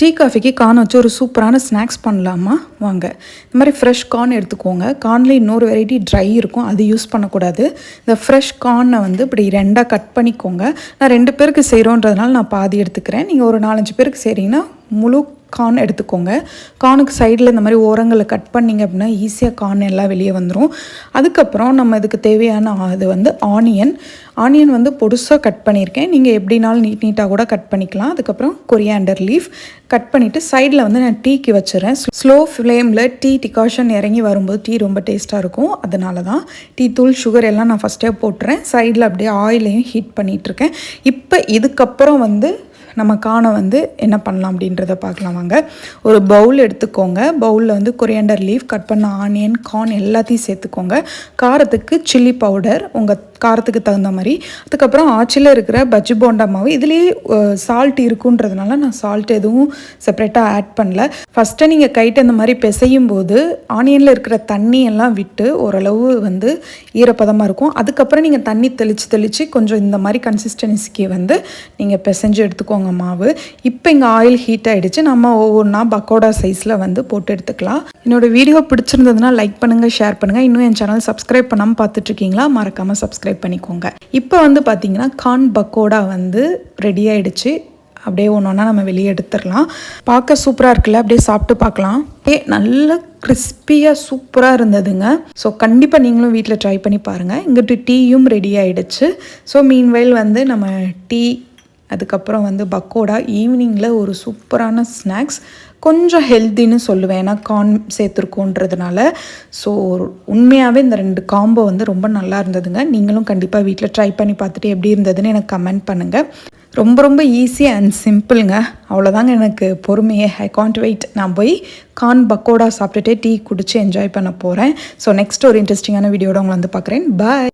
Tea காஃபிக்கு corn வச்சு ஒரு சூப்பரான ஸ்நாக்ஸ் பண்ணலாமா வாங்க. இந்த மாதிரி ஃப்ரெஷ் கார்ன் எடுத்துக்கோங்க. கார்னில் இன்னொரு வெரைட்டி ட்ரை இருக்கும், அது யூஸ் பண்ணக்கூடாது. இந்த ஃப்ரெஷ் கார்னை வந்து இப்படி ரெண்டாக கட் பண்ணிக்கோங்க. நான் 2 பேருக்கு செய்கிறோன்றதுனால நான் பாதி எடுத்துக்கிறேன். நீங்கள் ஒரு 4-5 பேருக்கு செய்கிறீங்கன்னா முழு கார்ன் எடுத்துக்கோங்க. கார்னுக்கு சைடில் இந்த மாதிரி ஓரங்களை கட் பண்ணிங்க அப்படின்னா ஈஸியாக கார்ன் எல்லாம் வெளியே வந்துடும். அதுக்கப்புறம் நம்ம இதுக்கு தேவையான அது வந்து ஆனியன் வந்து பொடுசாக கட் பண்ணியிருக்கேன். நீங்கள் எப்படினாலும் நீட்டாக கூட கட் பண்ணிக்கலாம். அதுக்கப்புறம் கொரியாண்டர் லீஃப் கட் பண்ணிவிட்டு சைடில் வந்து நான் டீக்கு வச்சுறேன். ஸ்லோ ஃப்ளேமில் டீ டிகாஷன் இறங்கி வரும்போது டீ ரொம்ப டேஸ்ட்டாக இருக்கும். அதனால தான் டீ தூள் சுகர் எல்லாம் நான் ஃபஸ்ட்டே போட்டுறேன். சைடில் அப்படியே ஆயிலையும் ஹீட் பண்ணிகிட்ருக்கேன். இப்போ இதுக்கப்புறம் வந்து நம்ம கார்னை வந்து என்ன பண்ணலாம் அப்படின்றத பார்க்கலாம் வாங்க. ஒரு பவுல் எடுத்துக்கோங்க. பவுலில் வந்து கொரியாண்டர் லீஃப், கட் பண்ண ஆனியன், கார்ன் எல்லாத்தையும் சேர்த்துக்கோங்க. காரத்துக்கு சில்லி பவுடர் உங்கள் காரத்துக்கு தகுந்த மாதிரி. அதுக்கப்புறம் ஆச்சில் இருக்கிற பஜ்ஜி போண்டா மாவு. இதுலேயே சால்ட் இருக்குன்றதுனால நான் சால்ட் எதுவும் செப்பரேட்டாக ஆட் பண்ணல. ஃபஸ்ட்டு நீங்கள் கைட்டு இந்த மாதிரி பிசையும் போது ஆனியனில் இருக்கிற தண்ணி எல்லாம் விட்டு ஓரளவு வந்து ஈரப்பதமாக இருக்கும். அதுக்கப்புறம் நீங்கள் தண்ணி தெளித்து கொஞ்சம் இந்த மாதிரி கன்சிஸ்டன்சிக்கு வந்து நீங்கள் பிசைஞ்சு எடுத்துக்கோங்க மாவு. இப்போ இங்கே ஆயில் ஹீட் ஆகிடுச்சு. நம்ம ஒவ்வொன்றா பக்கோடா சைஸில் வந்து போட்டு எடுத்துக்கலாம். என்னோடய வீடியோ பிடிச்சிருந்ததுன்னா லைக் பண்ணுங்கள், ஷேர் பண்ணுங்கள். இன்னும் என் சேனல் சப்ஸ்கிரைப் பண்ணாமல் பார்த்துட்ருக்கீங்களா? மறக்காமல் சப்ஸ்கிரைப் பண்ணிக்கோங்க. இப்போ வந்து பார்த்தீங்கன்னா கார்ன் பக்கோடா வந்து ரெடி ஆகிடுச்சு. அப்படியே ஒன்றா நம்ம வெளியே எடுத்துடலாம். பார்க்க சூப்பராக இருக்குல்ல? அப்படியே சாப்பிட்டு பார்க்கலாம். நல்ல கிறிஸ்பியாக சூப்பராக இருந்ததுங்க. ஸோ கண்டிப்பாக நீங்களும் வீட்டில் ட்ரை பண்ணி பாருங்கள். இங்கிட்டு டீயும் ரெடி ஆகிடுச்சு. ஸோ மீன்வைல் வந்து நம்ம டீ, அதுக்கப்புறம் வந்து பக்கோடா, ஈவினிங்கில் ஒரு சூப்பரான ஸ்நாக்ஸ். கொஞ்சம் ஹெல்த்தின்னு சொல்லுவேன், ஏன்னா கார்ன் சேர்த்துருக்கோன்றதுனால. ஸோ உண்மையாகவே இந்த 2 காம்போ வந்து ரொம்ப நல்லா இருந்ததுங்க. நீங்களும் கண்டிப்பாக வீட்டில் ட்ரை பண்ணி பார்த்துட்டு எப்படி இருந்ததுன்னு எனக்கு கமெண்ட் பண்ணுங்கள். ரொம்ப ஈஸி அண்ட் சிம்பிளுங்க. அவ்வளோதாங்க எனக்கு பொறுமையே. I can't wait. நான் போய் கார்ன் பக்கோடா சாப்பிட்டுட்டே டீ குடித்து என்ஜாய் பண்ண போகிறேன். ஸோ நெக்ஸ்ட் ஒரு இன்ட்ரெஸ்டிங்கான வீடியோட உங்களை வந்து பார்க்குறேன். பாய்.